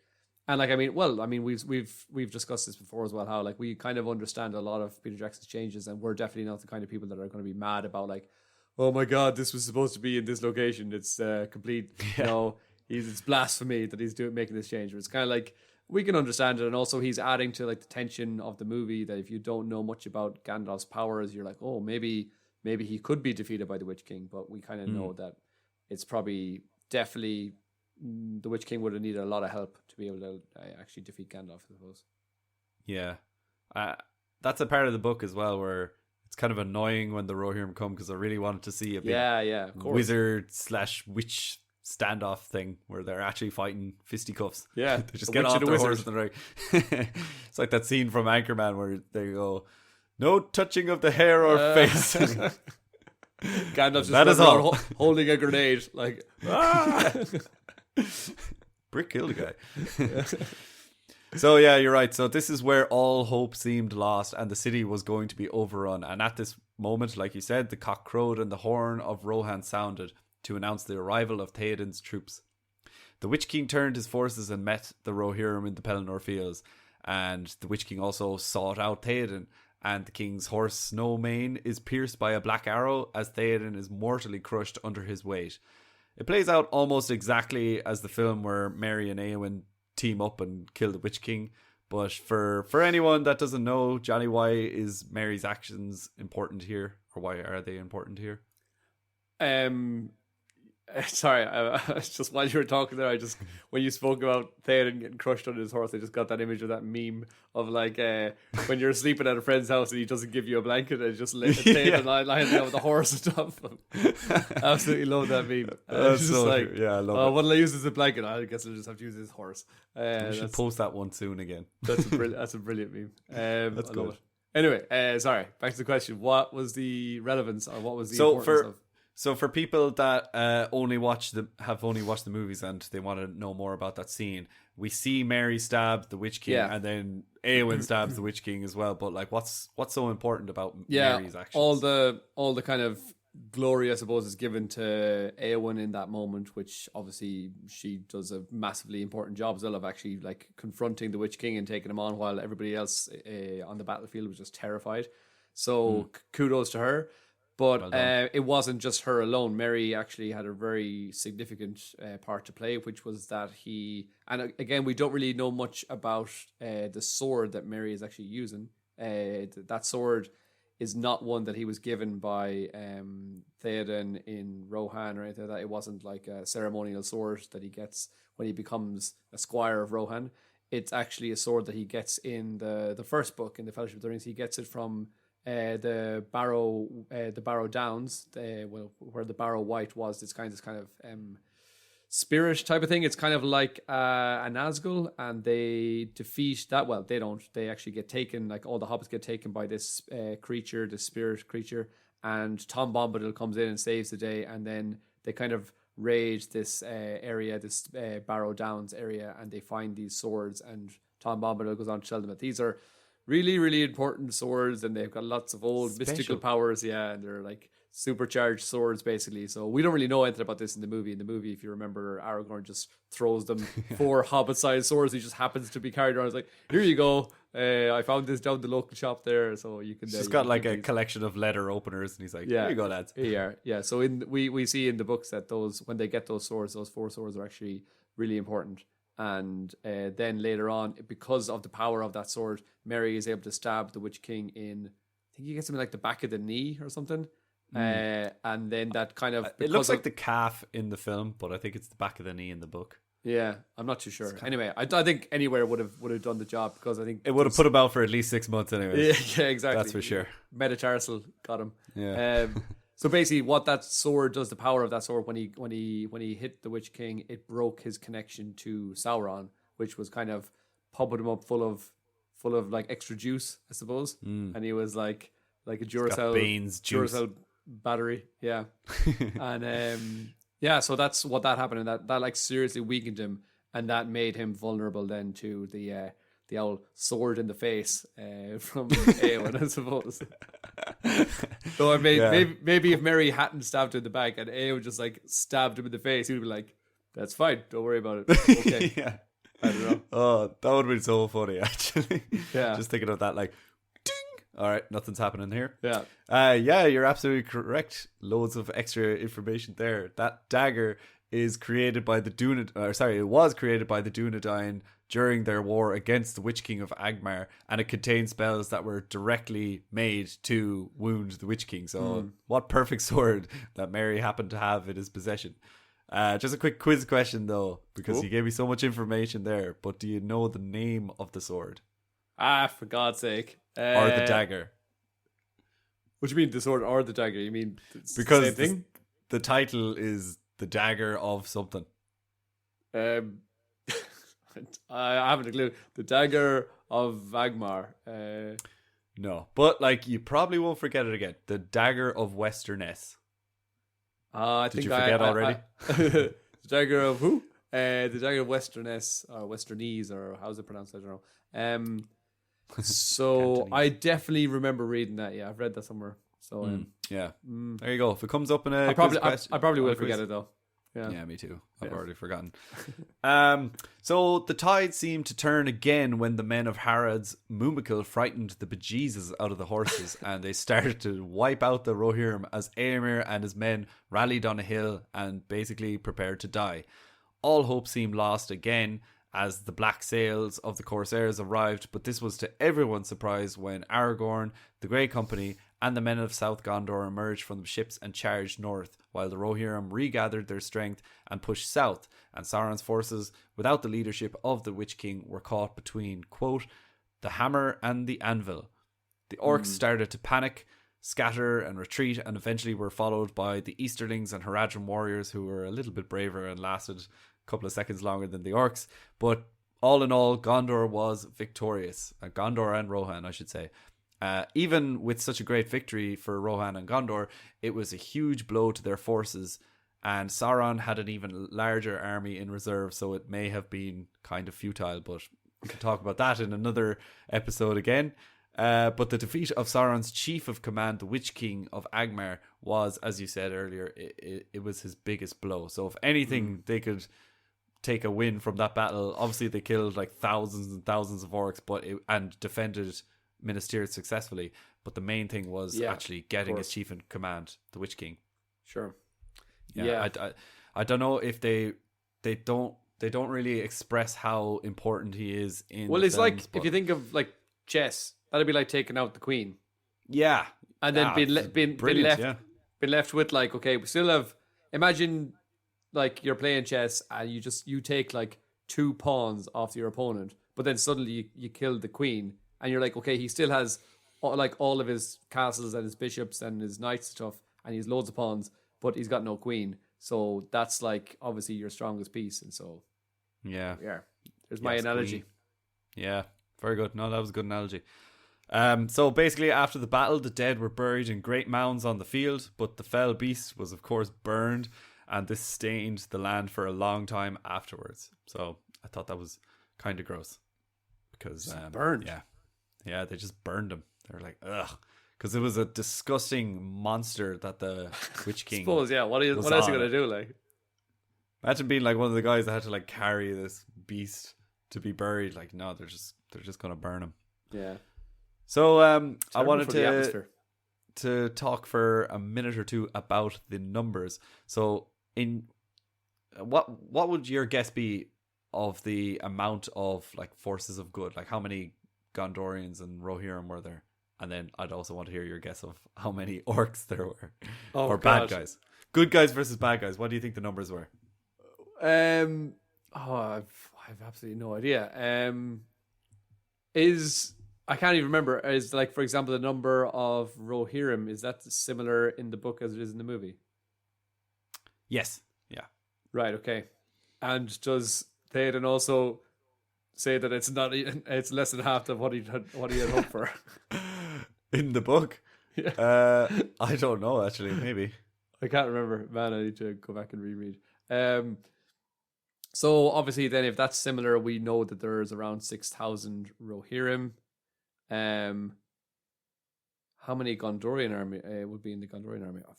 and like we've discussed this before as well, how like we kind of understand a lot of Peter Jackson's changes, and we're definitely not the kind of people that are going to be mad about like, oh my god, this was supposed to be in this location. It's complete, it's blasphemy that he's making this change. It's kind of like, we can understand it, and also he's adding to like the tension of the movie that if you don't know much about Gandalf's powers, you're like, oh, maybe he could be defeated by the Witch King, but we kind of know that it's probably definitely the Witch King would have needed a lot of help to be able to actually defeat Gandalf, I suppose. Yeah, that's a part of the book as well where it's kind of annoying when the Rohirrim come, because I really wanted to see a big wizard/witch standoff thing where they're actually fighting fisticuffs. Yeah, they just get off their horse and right. It's like that scene from Anchorman where they go, "No touching of the hair or face." Gandalf's just all holding a grenade, like Brick killed a guy. So yeah, you're right. So this is where all hope seemed lost and the city was going to be overrun. And at this moment, like you said, the cock crowed and the horn of Rohan sounded to announce the arrival of Theoden's troops. The Witch King turned his forces and met the Rohirrim in the Pelennor Fields, and the Witch King also sought out Theoden, and the king's horse Snowmane is pierced by a black arrow as Theoden is mortally crushed under his weight. It plays out almost exactly as the film where Merry and Éowyn team up and kill the Witch King, but for anyone that doesn't know, Johnny, why is Merry's actions important here, or why are they important here? Sorry, just while you were talking there, when you spoke about Theoden getting crushed under his horse, I just got that image of that meme of like when you're sleeping at a friend's house and he doesn't give you a blanket and just Theoden lying there with the horse on top of him. Absolutely love that meme. That's just so like, true. Yeah, I love it. What'll I use as a blanket? I guess I'll just have to use his horse. We should post that one soon again. That's a brilliant meme. That's good. Anyway, sorry. Back to the question. What was the relevance, or what was the importance of? So for people that have only watched the movies and they want to know more about that scene, we see Mary stab the Witch King, and then Éowyn stabs the Witch King as well. But like, what's so important about Mary's actions? All the kind of glory, I suppose, is given to Éowyn in that moment, which obviously she does a massively important job as well of actually like confronting the Witch King and taking him on, while everybody else on the battlefield was just terrified. So kudos to her. But it wasn't just her alone. Mary actually had a very significant part to play, which was that and again, we don't really know much about the sword that Mary is actually using. That sword is not one that he was given by Theoden in Rohan or anything like that. It wasn't like a ceremonial sword that he gets when he becomes a squire of Rohan. It's actually a sword that he gets in the first book, in the Fellowship of the Rings. He gets it from the Barrow Downs, where the Barrow White was. This kind of spirit type of thing. It's kind of like a Nazgul, and they defeat that. Well, they don't. They actually get taken. Like all the hobbits get taken by this creature, this spirit creature, and Tom Bombadil comes in and saves the day. And then they kind of raid this area, this Barrow Downs area, and they find these swords. And Tom Bombadil goes on to tell them that these are really, really important swords, and they've got lots of old mystical powers, and they're like supercharged swords, basically. So we don't really know anything about this in the movie. In the movie, if you remember, Aragorn just throws them 4 hobbit-sized swords. He just happens to be carried around. It's like, here you go. I found this down the local shop there, so you can. He's got like a collection of letter openers, and he's like, here you go, lads. Yeah. So we see in the books that when they get those swords, those 4 swords are actually really important. And then later on, because of the power of that sword, Mary is able to stab the Witch King in, I think he gets him in like the back of the knee or something. And then that kind of... It looks like the calf in the film, but I think it's the back of the knee in the book. Yeah, I'm not too sure. Anyway, I think anywhere would have done the job, because I think... It would have put him out for at least 6 months anyway. Yeah, exactly. That's for sure. Metatarsal got him. Yeah. So basically, what that sword does, the power of that sword, when he hit the Witch King, it broke his connection to Sauron, which was kind of pumping him up full of like extra juice, I suppose. And he was like a Duracell battery, yeah. And so that's what that happened, and that like seriously weakened him, and that made him vulnerable then to the old sword in the face from Éowyn, I suppose. So maybe if Mary hadn't stabbed him in the back and Éowyn just like stabbed him in the face, he would be like, "That's fine, don't worry about it." Okay. Yeah. I don't know. Oh, that would have been so funny, actually. Yeah. Just thinking of that, like, ding. All right, nothing's happening here. Yeah. You're absolutely correct. Loads of extra information there. That dagger is created by the it was created by the Dunedain during their war against the Witch King of Angmar, and it contains spells that were directly made to wound the Witch King. So what perfect sword that Mary happened to have in his possession. Just a quick quiz question though, because you gave me so much information there, but do you know the name of the sword? For God's sake. Or the dagger? What do you mean, the sword or the dagger? You mean because the same thing? The title is the dagger of something. I haven't a clue. The dagger of Vagmar. No, but like you probably won't forget it again. The dagger of Westerness. Did you forget already? The dagger of who? The dagger of Westerness or Westernese, or how's it pronounced? I don't know. So I definitely remember reading that. Yeah, I've read that somewhere. So there you go. If it comes up in a I probably will forget it though. Yeah, me too. I've already forgotten. So the tide seemed to turn again when the men of Harrod's Mumakil frightened the bejesus out of the horses, and they started to wipe out the Rohirrim as Éomer and his men rallied on a hill and basically prepared to die. All hope seemed lost again as the black sails of the Corsairs arrived, but this was to everyone's surprise when Aragorn, the Grey Company, and the men of South Gondor emerged from the ships and charged north, while the Rohirrim regathered their strength and pushed south, and Sauron's forces, without the leadership of the Witch King, were caught between, quote, the hammer and the anvil. The orcs started to panic, scatter and retreat, and eventually were followed by the Easterlings and Haradrim warriors, who were a little bit braver and lasted a couple of seconds longer than the orcs. But all in all, Gondor was victorious. Gondor and Rohan, I should say. Even with such a great victory for Rohan and Gondor, it was a huge blow to their forces, and Sauron had an even larger army in reserve, so it may have been kind of futile, but we can talk about that in another episode again. But the defeat of Sauron's chief of command, the Witch King of Angmar, was, as you said earlier, it was his biggest blow. So if anything, they could take a win from that battle. Obviously, they killed like thousands and thousands of orcs, and defended Minas Tirith successfully. But the main thing was actually getting his chief in command, the Witch King. Sure. Yeah. I don't know if they don't really express how important he is in. Well, the it's films, like if you think of like chess, that'd be like taking out the queen. Yeah, and then being left with like, okay, we still have. Imagine like you're playing chess and you take like 2 pawns off your opponent, but then suddenly you kill the queen, and you're like, okay, he still has like all of his castles and his bishops and his knights and stuff, and he has loads of pawns, but he's got no queen. So that's like obviously your strongest piece, and so there's my analogy. Queen. Yeah, very good. No, that was a good analogy. So basically, after the battle, the dead were buried in great mounds on the field, but the fell beast was of course burned, and this stained the land for a long time afterwards. So I thought that was kind of gross because burned. Yeah, they just burned him. They were like, ugh, because it was a disgusting monster that the Witch King. What else are you gonna do? Like, imagine being like one of the guys that had to like carry this beast to be buried. Like, no, they're just gonna burn him. Yeah. So I wanted to talk for a minute or two about the numbers. So in what would your guess be of the amount of like forces of good? Like how many Gondorians and Rohirrim were there? And then I'd also want to hear your guess of how many orcs there were. Or bad guys. Good guys versus bad guys. What do you think the numbers were? I've absolutely no idea. I can't even remember. Is like, for example, the number of Rohirrim, is that similar in the book as it is in the movie? Yes. Yeah. Right. Okay. And does Theoden also say that it's less than half of what he had hoped for? In the book? Yeah. I don't know, actually. Maybe. I can't remember. Man, I need to go back and reread. So obviously then if that's similar, we know that there's around 6,000 Rohirrim. How many Gondorian army would be in the Gondorian army? I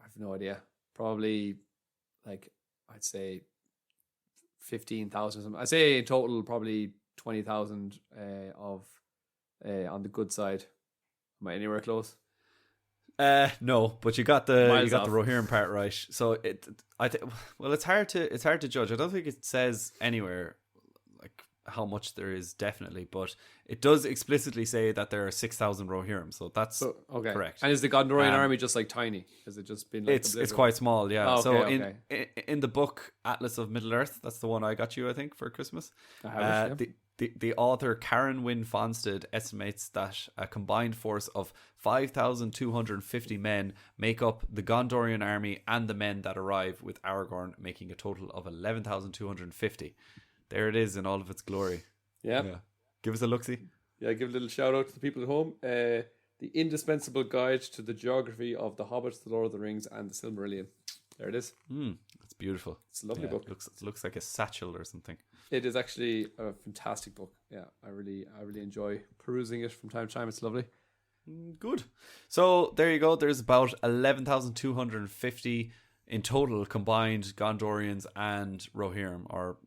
have no idea. Probably like, I'd say 15,000 or something. I'd say in total probably 20,000 on the good side. Am I anywhere close? No, but you got the Rohirrim part right. So it's hard to judge. I don't think it says anywhere like how much there is definitely, but it does explicitly say that there are 6,000 Rohirrim. So that's correct. And is the Gondorian army just like tiny? Has it just been like it's quite small, yeah. Oh, so in the book Atlas of Middle Earth, that's the one I got you, I think, for Christmas. I have it, The author Karen Wynne Fonstad estimates that a combined force of 5,250 men make up the Gondorian army and the men that arrive with Aragorn, making a total of 11,250. There it is in all of its glory. Yeah. Give us a look-see. Yeah, give a little shout out to the people at home. The indispensable guide to the geography of the Hobbits, the Lord of the Rings, and the Silmarillion. There it is. It's beautiful. It's a lovely book. It looks like a satchel or something. It is actually a fantastic book. Yeah, I really enjoy perusing it from time to time. It's lovely. Good. So there you go. There's about 11,250 in total combined Gondorians and Rohirrim, or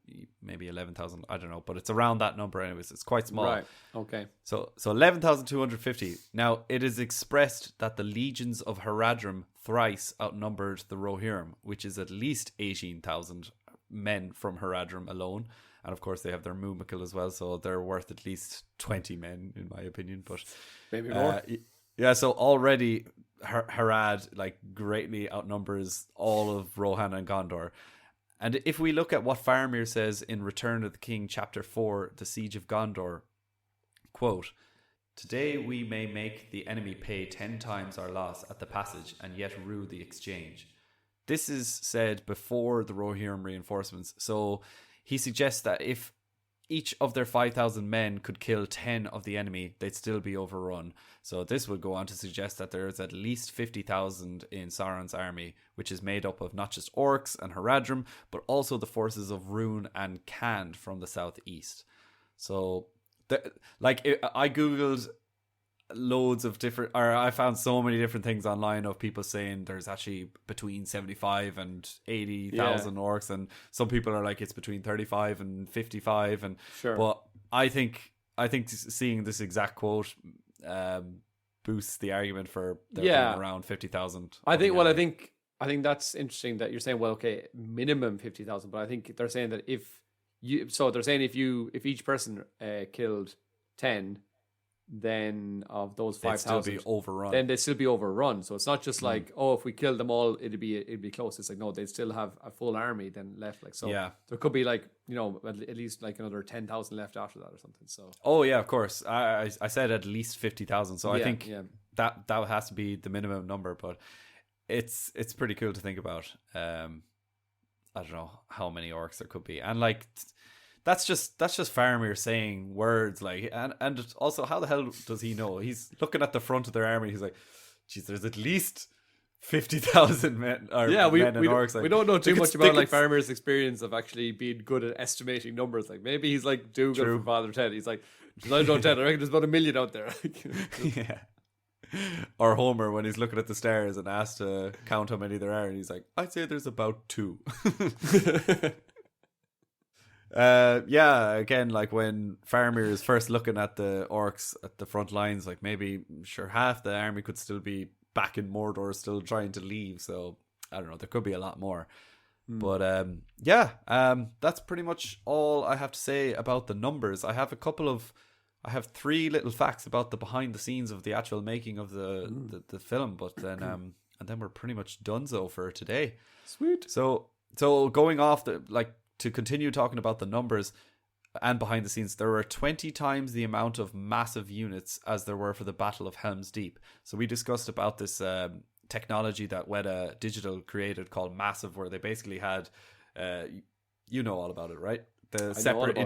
maybe 11,000. I don't know, but it's around that number anyways. It's quite small. Right. Okay. So 11,250. Now it is expressed that the legions of Haradrim thrice outnumbered the Rohirrim, which is at least 18,000 men from Haradrim alone. And of course, they have their Mumakil as well, so they're worth at least 20 men, in my opinion. But maybe more. Yeah, so already Harad like greatly outnumbers all of Rohan and Gondor. And if we look at what Faramir says in Return of the King, Chapter 4, The Siege of Gondor, quote, "Today we may make the enemy pay 10 times our loss at the passage and yet rue the exchange." This is said before the Rohirrim reinforcements. So he suggests that if each of their 5,000 men could kill 10 of the enemy, they'd still be overrun. So this would go on to suggest that there is at least 50,000 in Sauron's army, which is made up of not just orcs and Haradrim, but also the forces of Rhûn and Khand from the southeast. So, I googled loads of different, or I found so many different things online of people saying there's actually between 75 and 80,000 orcs, and some people are like it's between 35 and 55, and sure. But I think seeing this exact quote boosts the argument for there being around 50,000. I think that's interesting that you're saying, well, okay, minimum 50,000, but I think they're saying that if each person killed 10, then of those 5,000, they'd still be overrun. Then they'd still be overrun. So it's not just like, oh, if we killed them all, it'd be close. It's like, no, they'd still have a full army then left. Like, so there could be like, at least like another 10,000 left after that or something. So of course, I said at least 50,000. So I think that has to be the minimum number. But it's pretty cool to think about. I don't know how many orcs there could be, and like. That's just Faramir saying words, like, and also, how the hell does he know? He's looking at the front of their army. He's like, "Geez, there's at least 50,000 men." Men and orcs. Like, we don't know too much about like Faramir's experience of actually being good at estimating numbers. Like, maybe he's like Dougal from Father Ted. He's like, I don't Ted. I reckon there's about 1 million out there. Yeah. Or Homer when he's looking at the stars and asked to count how many there are, and he's like, "I'd say there's about 2." Again, like when Faramir is first looking at the orcs at the front lines, like maybe half the army could still be back in Mordor, still trying to leave. So I don't know, there could be a lot more. But that's pretty much all I have to say about the numbers. I have 3 little facts about the behind the scenes of the actual making of the film, but then and then we're pretty much donezo for today. Sweet. So going off to continue talking about the numbers and behind the scenes, there were 20 times the amount of massive units as there were for the Battle of Helm's Deep. So we discussed about this technology that Weta Digital created called Massive, where they basically had, all about it, right? The separate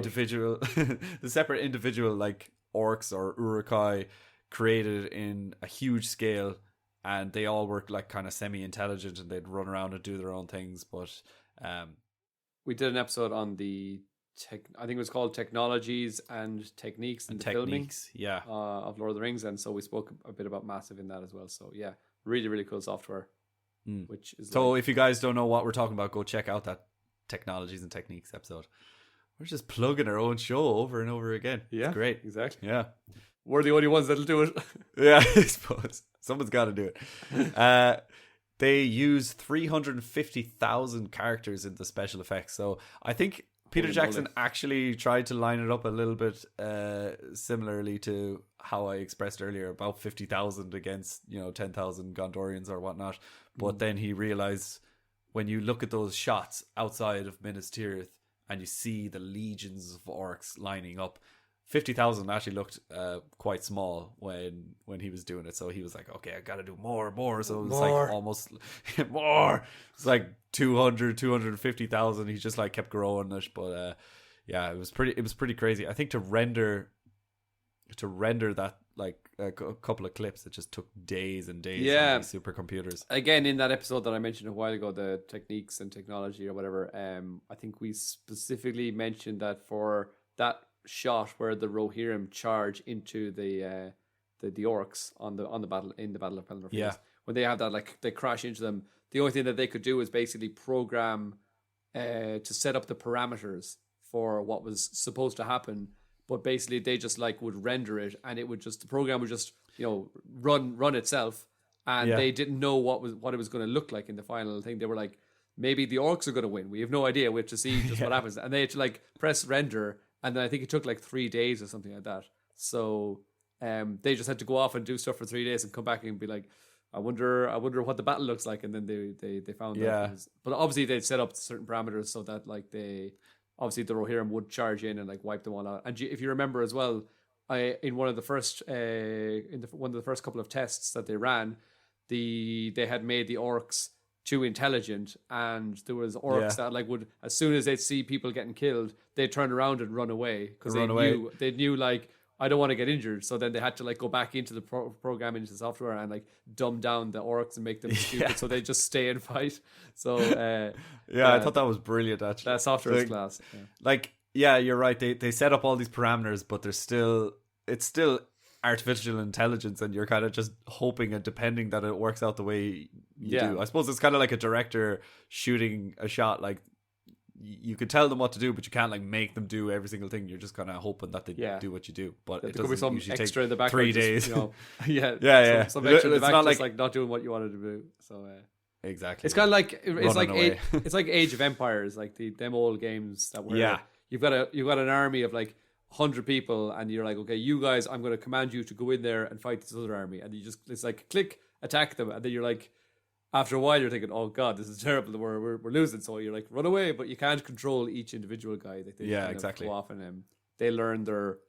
individual like orcs or Uruk-hai created in a huge scale, and they all were like kind of semi-intelligent, and they'd run around and do their own things, but we did an episode on the I think it was called Technologies and Techniques in the filming of Lord of the Rings, and so we spoke a bit about Massive in that as well. So yeah, really, really cool software. Which is if you guys don't know what we're talking about, go check out that Technologies and Techniques episode. We're just plugging our own show over and over again. Yeah, it's great. Exactly. Yeah, we're the only ones that'll do it. Yeah, I suppose someone's got to do it. They use 350,000 characters in the special effects. So I think Peter Jackson actually tried to line it up a little bit similarly to how I expressed earlier about 50,000 against 10,000 Gondorians or whatnot. But then he realized when you look at those shots outside of Minas Tirith and you see the legions of orcs lining up, 50,000 actually looked quite small when he was doing it. So he was like, okay, I got to do more. So it was like almost more. It's like 250,000. He just like kept growing it. But it was pretty crazy. I think to render that like a couple of clips, it just took days and days. Yeah, on these supercomputers. Again, in that episode that I mentioned a while ago, the techniques and technology or whatever, I think we specifically mentioned that for that shot where the Rohirrim charge into the orcs on the battle of Pelennor Fields, when they have that, like, they crash into them, the only thing that they could do is basically program to set up the parameters for what was supposed to happen, but basically they just like would render it, and it would just, the program would just run itself, and they didn't know what it was going to look like in the final thing. They were like, maybe the orcs are going to win, we have no idea, we have to see just what happens, and they had to like press render. And then I think it took like 3 days or something like that. So they just had to go off and do stuff for 3 days and come back and be like, I wonder what the battle looks like. And then they found that. But obviously they'd set up certain parameters so that like the Rohirrim would charge in and like wipe them all out. And if you remember as well, in one of the first one of the first couple of tests that they ran, they had made the orcs too intelligent, and there was orcs that like would, as soon as they'd see people getting killed, they'd turn around and run away because they knew like, I don't want to get injured. So then they had to like go back into the program, into the software, and like dumb down the orcs and make them stupid, so they just stay and fight. So I thought that was brilliant actually. That software is class. You're right. They set up all these parameters, but it's still artificial intelligence, and you're kind of just hoping and depending that it works out the way you do. I suppose it's kind of like a director shooting a shot. Like, you could tell them what to do, but you can't like make them do every single thing. You're just kind of hoping that they do what you do. But it doesn't some usually extra take in the background, 3 days. Some extra in the back, not just like not doing what you wanted to do. So exactly, it's kind of like it's like Age of Empires, like them old games that were you've got an army of like 100 people, and you're like, okay, you guys, I'm going to command you to go in there and fight this other army, and it's like click, attack them, and then you're like, after a while you're thinking, oh god, this is terrible, we're losing, so you're like, run away, but you can't control each individual guy. They exactly. Go off and they learn their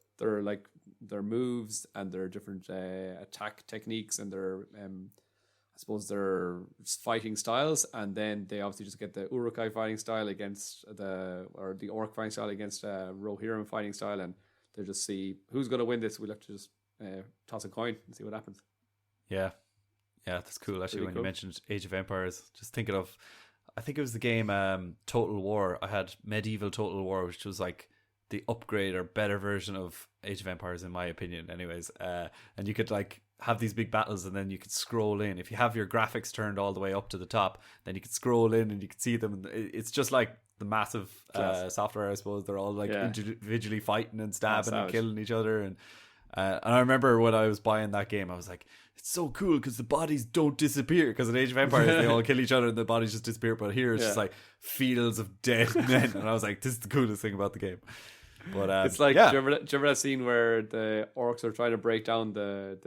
moves and their different attack techniques and their I suppose their fighting styles, and then they obviously just get the Uruk-hai fighting style against the orc fighting style against Rohirrim fighting style, and they just see who's going to win this. We'll have to just toss a coin and see what happens. Yeah, that's cool. Actually, when you mentioned Age of Empires, just thinking of, I think it was the game Total War. I had Medieval Total War, which was like the upgrade or better version of Age of Empires, in my opinion. Anyways, and you could like have these big battles, and then you could scroll in. If you have your graphics turned all the way up to the top, then you could scroll in and you could see them. It's just like the massive software, I suppose. They're all like individually fighting and stabbing and killing each other. And I remember when I was buying that game, I was like, it's so cool because the bodies don't disappear. Because in Age of Empires, they all kill each other and the bodies just disappear. But here it's just like fields of dead men. And I was like, this is the coolest thing about the game. But it's like, do you remember that scene where the orcs are trying to break down the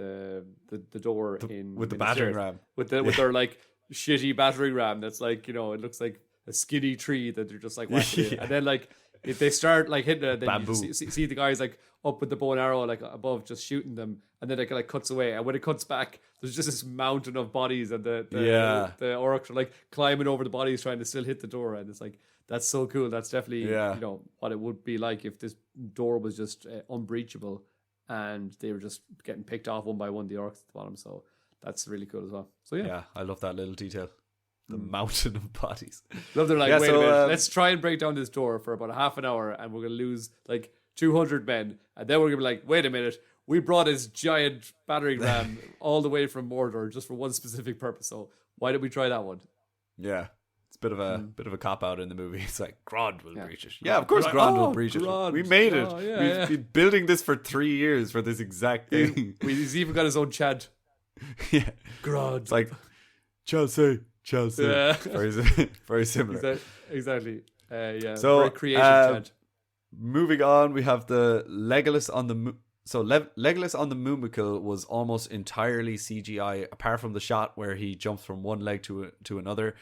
door with the battering ram, with their like shitty battering ram that's like, it looks like a skinny tree that they're just like whacking it. And then like if they start like hitting it, then bamboo. you see the guys like up with the bow and arrow like above just shooting them, and then it like cuts away, and when it cuts back there's just this mountain of bodies, and the orcs are like climbing over the bodies trying to still hit the door, and it's like, that's so cool. That's definitely what it would be like if this door was just unbreachable and they were just getting picked off one by one, the orcs at the bottom. So that's really cool as well. So yeah, I love that little detail. The mountain of bodies. Love, they're like, wait a minute, let's try and break down this door for about half an hour, and we're gonna lose like 200 men, and then we're gonna be like, wait a minute, we brought this giant battering ram all the way from Mordor just for one specific purpose. So why did we try that one? Yeah. It's a bit of a cop out in the movie. It's like, Grond will breach it. Yeah, of course Grond will breach it. We made it. We've been building this for 3 years for this exact thing. He's even got his own chant. Yeah. Grond. It's like, Chelsea. Yeah. Very similar. Exactly. So, very creative chant. Moving on, we have the Legolas on the Legolas on the Moomical was almost entirely CGI, apart from the shot where he jumps from one leg to another,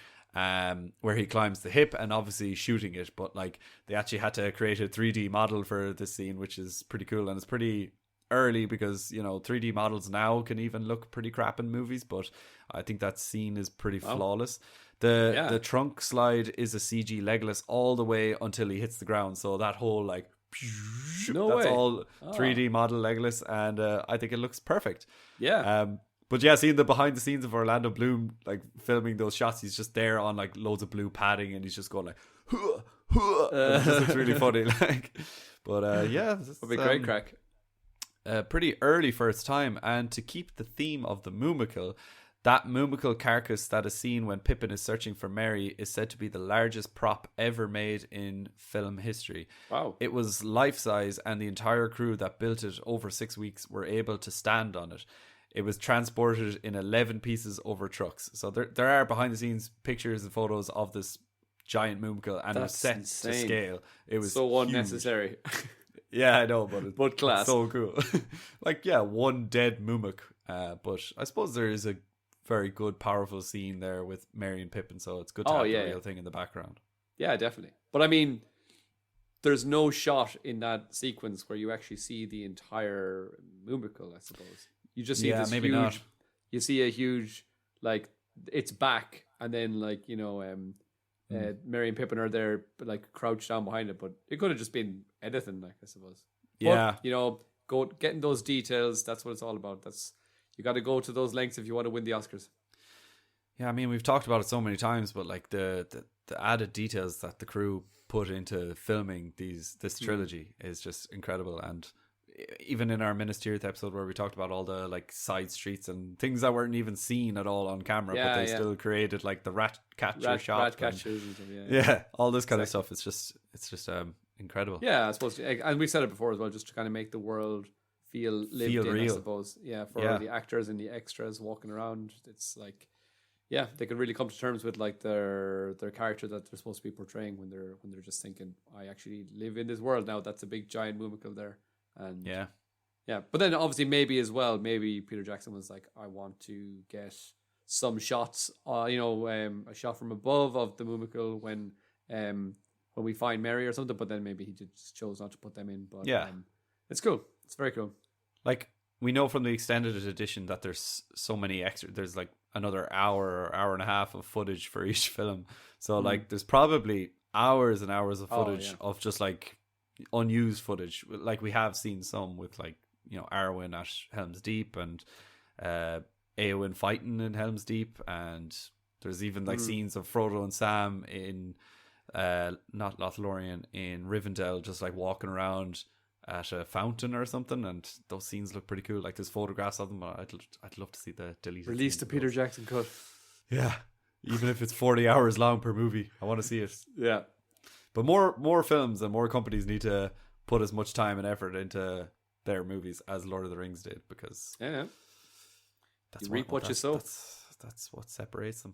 where he climbs the hip and obviously shooting it. But like, they actually had to create a 3D model for this scene, which is pretty cool, and it's pretty early because 3D models now can even look pretty crap in movies, but I think that scene is pretty flawless. The trunk slide is a CG Legolas all the way until he hits the ground, so that whole like all 3D model Legolas, and I think it looks perfect. But yeah, seeing the behind the scenes of Orlando Bloom like filming those shots, he's just there on like loads of blue padding, and he's just going like it just looks really funny. Like, but it'll be great crack. Pretty early for its time, and to keep the theme of the Moomical, that Moomical carcass that is seen when Pippin is searching for Merry is said to be the largest prop ever made in film history. Wow. It was life-size, and the entire crew that built it over 6 weeks were able to stand on it. It was transported in 11 pieces over trucks. So there are behind-the-scenes pictures and photos of this giant Moomical, and it was set to scale. It was so huge. unnecessary. Yeah, I know, but But class. it's so cool. Like, yeah, one dead Mumuk. But I suppose there is a very good, powerful scene there with Merry and Pippin, so it's good to have the real thing in the background. Yeah, definitely. But I mean, there's no shot in that sequence where you actually see the entire Mumical, I suppose. You just see this maybe huge... not. You see a huge, like, it's back, and then, like, Merry and Pippin are there, like, crouched down behind it, but it could have just been editing, like, I suppose. Yeah. But, getting those details, that's what it's all about. You got to go to those lengths if you want to win the Oscars. Yeah, I mean, we've talked about it so many times, but like the added details that the crew put into filming this trilogy is just incredible. And even in our Minas Tirith episode where we talked about all the like side streets and things that weren't even seen at all on camera, but they still created like the rat catcher shop. Rat catchers and stuff, yeah, all this kind of stuff. It's just incredible. Yeah, I suppose, and we said it before as well, just to kind of make the world feel lived in, real. I suppose. Yeah, for the actors and the extras walking around, it's like, yeah, they could really come to terms with like their character that they're supposed to be portraying when they're just thinking, I actually live in this world now. That's a big giant Mumical there, and yeah. But then obviously maybe Peter Jackson was like, I want to get some shots, a shot from above of the Mumical when we find Mary or something. But then maybe he just chose not to put them in. But it's cool. It's very cool. Like, we know from the extended edition that there's so many extra. There's like another hour or hour and a half of footage for each film. So like there's probably hours and hours of footage of just like unused footage. Like we have seen some with like, Arwen at Helm's Deep and Éowyn fighting in Helm's Deep, and there's even like scenes of Frodo and Sam in not Lothlorien, in Rivendell, just like walking around at a fountain or something, and those scenes look pretty cool. Like there's photographs of them. I'd love to see the deleted release the Peter Jackson cut. Yeah, even if it's 40 hours long per movie, I want to see it. Yeah, but more films and more companies need to put as much time and effort into their movies as Lord of the Rings did, because that's you reap what you sow. That's what separates them.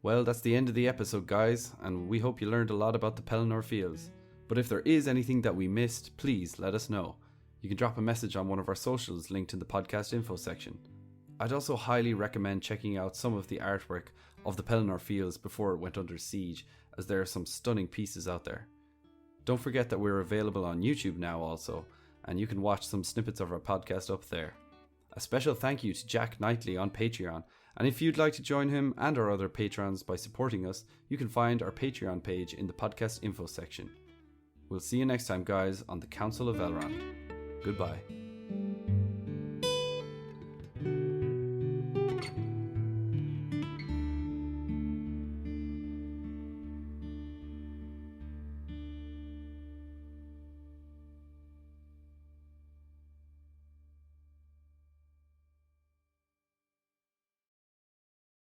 Well, that's the end of the episode, guys, and we hope you learned a lot about the Pelennor Fields. But if there is anything that we missed, please let us know. You can drop a message on one of our socials linked in the podcast info section. I'd also highly recommend checking out some of the artwork of the Pelennor Fields before it went under siege, as there are some stunning pieces out there. Don't forget that we're available on YouTube now also, and you can watch some snippets of our podcast up there. A special thank you to Jack Knightley on Patreon, and if you'd like to join him and our other patrons by supporting us, you can find our Patreon page in the podcast info section. We'll see you next time, guys, on the Council of Elrond. Goodbye.